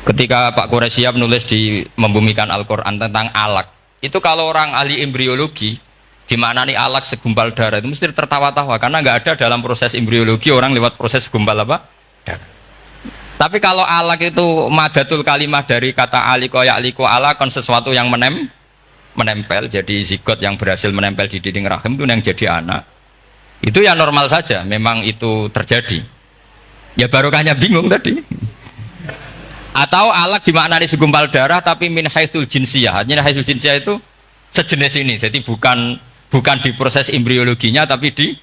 Ketika Pak Quraisyab nulis di Membumikan Al-Quran tentang alak, itu kalau orang ahli embriologi dimaknani alak segumpal darah itu mesti tertawa-tawa karena nggak ada dalam proses embriologi orang lewat proses segumpal apa? Darah. Tapi kalau alak itu madatul kalimah dari kata aliko ya'liko alakon, sesuatu yang menempel, jadi zigot yang berhasil menempel di dinding rahim itu yang jadi anak, itu ya normal saja, memang itu terjadi. Ya barokahnya bingung tadi. Atau alak dimaknani segumpal darah tapi min haitsul jinsiyah. Artinya haitsul jinsiyah itu sejenis ini. Jadi bukan di proses embriologinya tapi di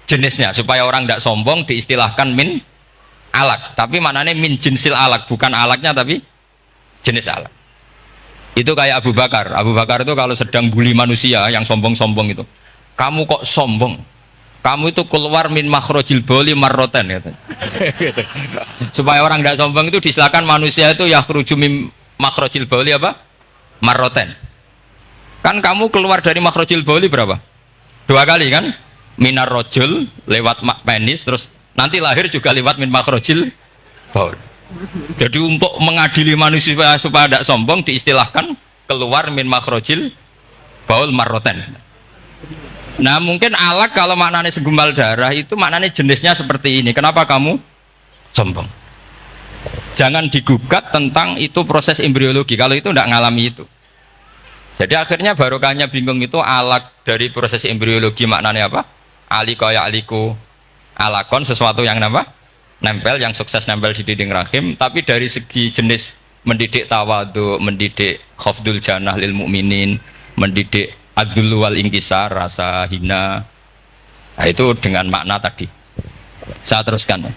jenisnya, supaya orang tidak sombong diistilahkan min alak. Tapi maknanya min jinsil alak, bukan alaknya tapi jenis alak. Itu kayak Abu Bakar. Abu Bakar itu kalau sedang bully manusia yang sombong-sombong itu, kamu kok sombong? Kamu itu keluar min makhrajil bauli marroten gitu. Supaya orang tidak sombong itu disilakan manusia itu yakhruju min makhrajil bauli apa? Marroten. Kan kamu keluar dari makhrajil bauli berapa? 2 kali kan? Minar rojul lewat penis, terus nanti lahir juga lewat min makhrajil baul. Jadi untuk mengadili manusia supaya tidak sombong diistilahkan keluar min makhrajil baul marroten. Nah mungkin alak kalau maknanya segumpal darah itu maknanya jenisnya seperti ini. Kenapa kamu sombong? Jangan digugat tentang itu proses embriologi kalau itu tidak ngalami itu. Jadi akhirnya barokahnya bingung itu alak dari proses embriologi maknanya apa? Aliko ya aliko alakon, sesuatu yang apa? Nempel, yang sukses nempel di dinding rahim. Tapi dari segi jenis mendidik tawadu, mendidik khafdul janah lil mu'minin, mendidik adul wal ingkisar, rasa hina. Nah, itu dengan makna tadi. Saya teruskan.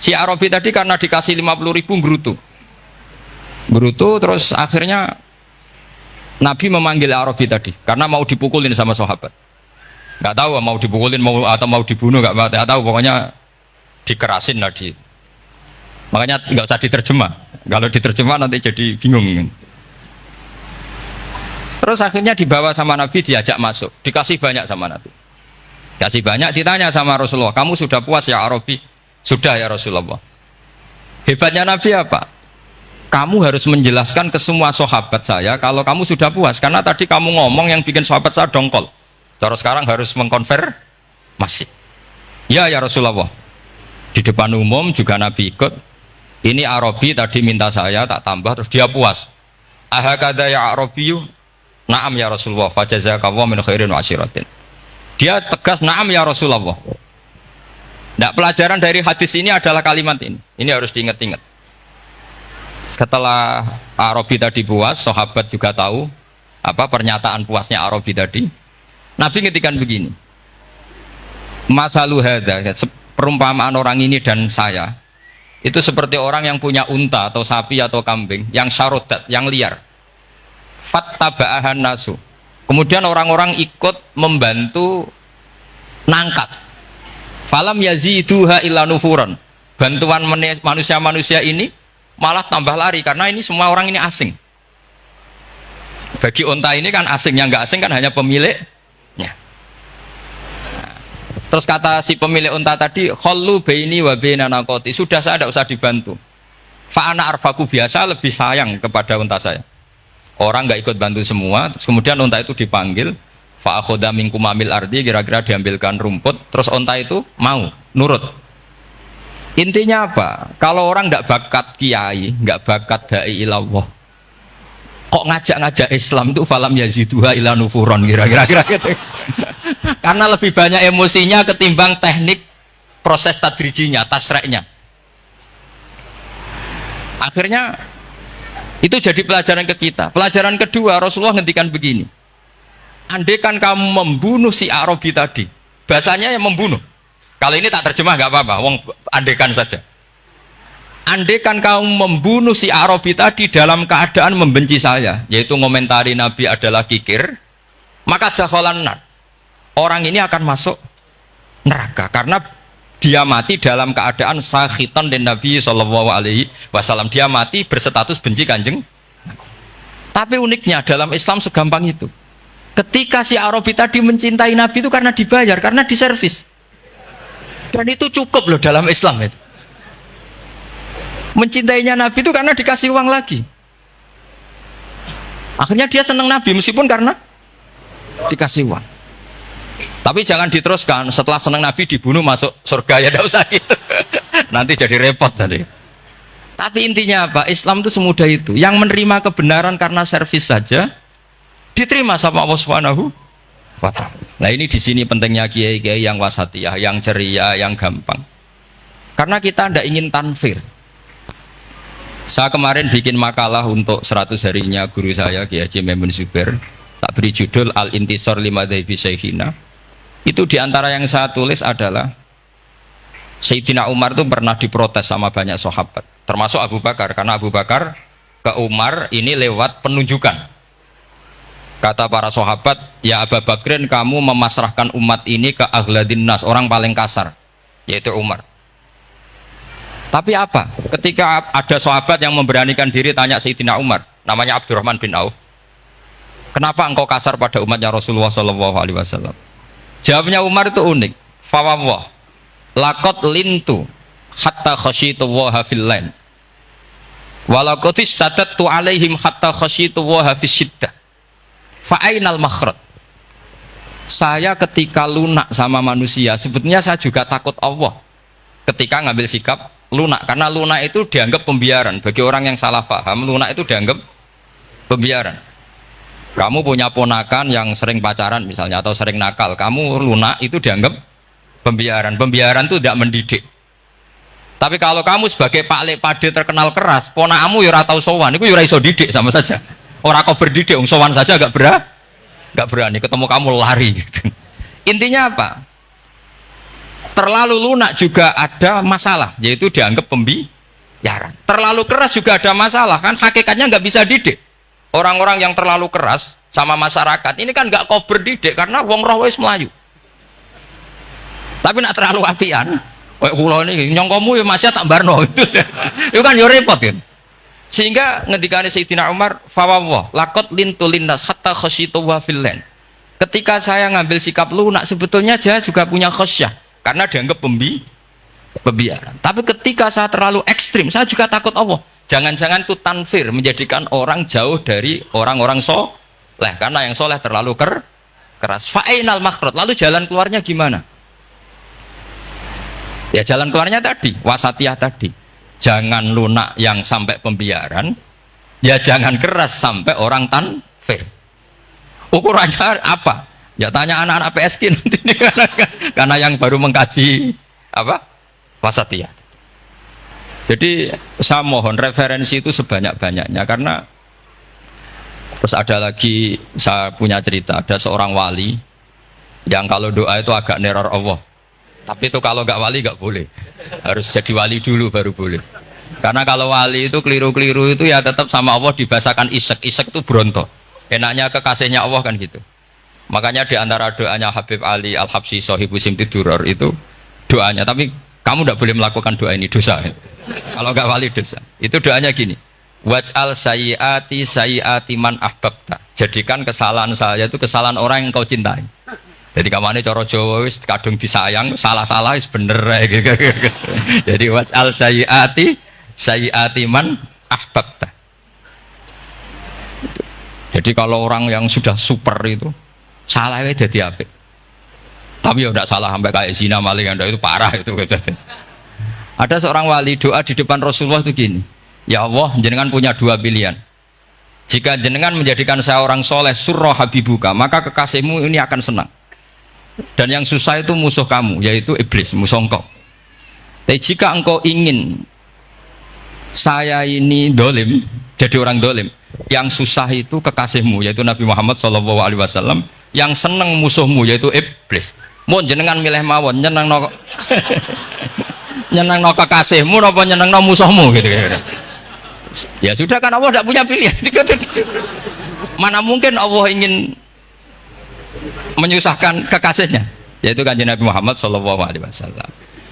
Si Arabi tadi karena dikasih 50.000 Brutu terus akhirnya Nabi memanggil Arabi tadi karena mau dipukulin sama sahabat. Nggak tahu mau dipukulin atau mau dibunuh, nggak tahu, pokoknya dikerasin tadi. Makanya nggak usah diterjemah. Kalau diterjemah nanti jadi bingung. Terus akhirnya dibawa sama Nabi, diajak masuk, dikasih banyak sama Nabi. Kasih banyak, ditanya sama Rasulullah, kamu sudah puas ya Arabi? Sudah ya Rasulullah. Hebatnya Nabi apa? Kamu harus menjelaskan ke semua sahabat saya kalau kamu sudah puas, karena tadi kamu ngomong yang bikin sahabat saya dongkol. Terus sekarang harus mengkonfirmasi. Ya Rasulullah. Di depan umum juga Nabi ikut. Ini Arabi tadi minta saya tak tambah, terus dia puas. Ahakada ya Arabiyu? Naam ya Rasulullah, fajazakallahu min khairin wa asyiratin. Dia tegas naam ya Rasulullah. Nah, pelajaran dari hadis ini adalah kalimat ini. Ini harus diingat-ingat. Setelah Arabi tadi puas, sahabat juga tahu apa pernyataan puasnya Arabi tadi. Nabi ngetikan begini. Masalu hadza, perumpamaan orang ini dan saya itu seperti orang yang punya unta atau sapi atau kambing yang syarodat, yang liar. Fattaba'ahan nasu. Kemudian orang-orang ikut membantu nangkat. Falam yaziduha illa nufuran. Bantuan manusia-manusia ini malah tambah lari karena ini semua orang ini asing. Bagi unta ini kan asing, yang nggak asing kan hanya pemiliknya. Nah, terus kata si pemilik unta tadi, khallu baini wa baina naqati. Sudah, saya tidak usah dibantu. Fa ana arfaku, biasa lebih sayang kepada unta saya. Orang nggak ikut bantu semua, terus kemudian unta itu dipanggil, fa'akhoda minkum amil ardi, kira-kira diambilkan rumput, terus unta itu mau nurut. Intinya apa? Kalau orang nggak bakat kiai, nggak bakat dai ilallah, kok ngajak-ngajak Islam itu falam yaziduha ila nufuron, kira-kira gitu. Karena lebih banyak emosinya ketimbang teknik proses tadrijinya, tasreknya. Akhirnya itu jadi pelajaran ke kita. Pelajaran kedua, Rasulullah ngendikan begini. Andaikan kamu membunuh si Arabi tadi, bahasanya yang membunuh. Kalau ini tak terjemah nggak apa-apa, wong andaikan saja. Andaikan kamu membunuh si Arabi tadi dalam keadaan membenci saya, yaitu ngomentari Nabi adalah kikir, maka dakhalan nar. Orang ini akan masuk neraka karena dia mati dalam keadaan sakhitan dan Nabi SAW. Dia mati berstatus benci kanjeng. Tapi uniknya dalam Islam segampang itu. Ketika si Arabi tadi mencintai Nabi itu karena dibayar, karena diservis. Dan itu cukup loh dalam Islam itu. Mencintainya Nabi itu karena dikasih uang lagi. Akhirnya dia senang Nabi meskipun karena dikasih uang. Tapi jangan diteruskan setelah senang Nabi dibunuh masuk surga, ya tidak usah gitu. Nanti jadi repot tadi. Tapi intinya apa? Islam itu semudah itu. Yang menerima kebenaran karena servis saja diterima sama Allah Subhanahu wa ta'ala. Nah ini di sini pentingnya kiai-kiai yang wasatiyah, yang ceria, yang gampang. Karena kita tidak ingin tanfir. Saya kemarin bikin makalah untuk 100 harinya guru saya Kiai Haji Maimun Zubair, tak beri judul Al-Intisar Lima Dhaibi Syekhina. Itu diantara yang saya tulis adalah Sayyidina Umar itu pernah diprotes sama banyak sahabat, termasuk Abu Bakar, karena Abu Bakar ke Umar ini lewat penunjukan. Kata para sahabat, ya Abu Bakrin, kamu memasrahkan umat ini ke aghladin nas, orang paling kasar, yaitu Umar. Tapi apa? Ketika ada sahabat yang memberanikan diri tanya Sayyidina Umar, namanya Abdurrahman bin Auf, kenapa engkau kasar pada umatnya Rasulullah SAW? Jawabnya Umar itu unik. Fawwah, laqad lintu hatta khasyitu waha fil lain, walaqad istatattu alaihim hatta khasyitu waha fis syiddah. Fa ainal makhraj? Saya ketika lunak sama manusia, sebetulnya saya juga takut Allah ketika ngambil sikap lunak, karena lunak itu dianggap pembiaran. Bagi orang yang salah paham, lunak itu dianggap pembiaran. Kamu punya ponakan yang sering pacaran misalnya, atau sering nakal, kamu lunak, itu dianggap pembiaran. Pembiaran itu tidak mendidik. Tapi kalau kamu sebagai Pak Lek Pade terkenal keras, ponakamu ya ora tau sowan, itu ya ora iso didik, sama saja. Orang kau berdidik, sowan saja gak berani, ketemu kamu lari gitu. Intinya apa? Terlalu lunak juga ada masalah, yaitu dianggap pembiaran. Terlalu keras juga ada masalah, kan hakikatnya nggak bisa didik. Orang-orang yang terlalu keras sama masyarakat ini kan nggak kau berdidik, karena wong roh wis melayu. Tapi nak terlalu apian, kayak kula ini nyongkomu ya masih tak barno itu, itu kan yo repot kan. Sehingga ngendikane Sayyidina Umar, fawwah laqad lintu linnas hatta khasyitu wa fil lain. Ketika saya ngambil sikap lunak, sebetulnya saya juga punya khasyah, karena dianggap pembiaran. Tapi ketika saya terlalu ekstrim, saya juga takut Allah. Jangan-jangan itu tanfir, menjadikan orang jauh dari orang-orang soleh, karena yang soleh terlalu keras. Fa'inal makhraj, lalu jalan keluarnya gimana? Ya jalan keluarnya tadi, wasatiyah tadi. Jangan lunak yang sampai pembiaran, ya jangan keras sampai orang tanfir. Ukurannya apa? Ya tanya anak-anak PSK nanti karena yang baru mengkaji apa? Wasatiyah. Jadi saya mohon referensi itu sebanyak-banyaknya, karena terus ada lagi, saya punya cerita, ada seorang wali yang kalau doa itu agak neror Allah. Tapi itu kalau nggak wali nggak boleh, harus jadi wali dulu baru boleh. Karena kalau wali itu keliru-keliru itu ya tetap sama Allah dibahasakan isek itu berontok. Enaknya kekasihnya Allah kan gitu. Makanya di antara doanya Habib Ali Al-Habsyi Sohibu Simti Duror itu doanya, tapi kamu tidak boleh melakukan doa ini, dosa. Kalau nggak wali dosa. Itu doanya gini, waj'al sayyiati man ahbabta. Jadikan kesalahan saya itu kesalahan orang yang kau cintai. Jadi kamane cara Jawa wis kadung disayang, salah-salah wis bener gitu. Jadi waj'al sayyiati man ahbabta. Jadi kalau orang yang sudah super itu salah ya jadi apik. Tapi ya tidak salah sampai kayak zina maling, Anda itu parah itu. Ada seorang wali doa di depan Rasulullah itu gini, ya Allah, jenengan punya dua pilihan. Jika jenengan menjadikan saya orang soleh, surra habibuka, maka kekasihmu ini akan senang. Dan yang susah itu musuh kamu, yaitu iblis, musuh engkau. Tapi jika engkau ingin saya ini dolim, jadi orang dolim, yang susah itu kekasihmu, yaitu Nabi Muhammad SAW, yang seneng musuhmu, yaitu iblis. Mau jenengan milih mawon, nyeneng no nyeneng no kekasihmu, apa nyeneng no musuhmu gitu. Ya sudah kan, Allah tidak punya pilihan. Mana mungkin Allah ingin menyusahkan kekasihnya, yaitu kanjeng Nabi Muhammad SAW.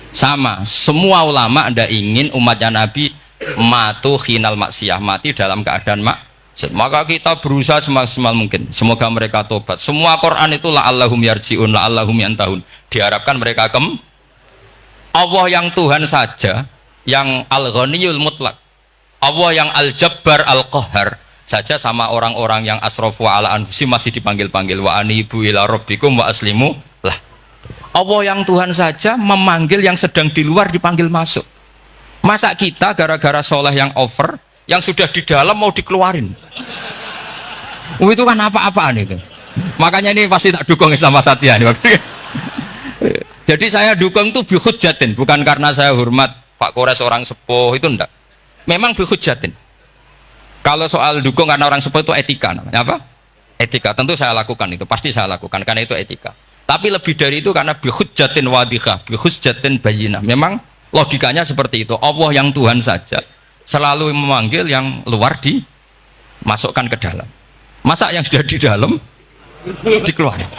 Sama, semua ulama Anda ingin umatnya Nabi matu khinal maksiyah, mati dalam keadaan maksiat. Maka kita berusaha semaksimal mungkin, semoga mereka tobat. Semua Quran itu la'allahum yarji'un, la'allahum yantahun, diharapkan mereka Allah yang Tuhan saja yang al-ghaniyul mutlak, Allah yang al-jabbar al-qahhar saja sama orang-orang yang asrafu ala anfusi masih dipanggil-panggil wa anibu ila rabbikum wa aslimu lah. Allah yang Tuhan saja memanggil yang sedang di luar dipanggil masuk. Masa kita gara-gara soleh yang over, yang sudah di dalam mau dikeluarin? Itu kan apa-apaan itu. Makanya ini pasti tak dukung Islam Wasatiyah. Jadi saya dukung itu bihujjatin, bukan karena saya hormat Pak Kores orang sepuh, itu enggak. Memang bihujjatin. Kalau soal dukung karena orang sepuh itu etika namanya apa? Etika. Tentu saya lakukan itu, pasti saya lakukan karena itu etika. Tapi lebih dari itu karena bihujjatin wadihah, bihujjatin bayyinah. Memang logikanya seperti itu. Allah yang Tuhan saja selalu memanggil yang luar dimasukkan ke dalam. Masa yang sudah di dalam dikeluarkan?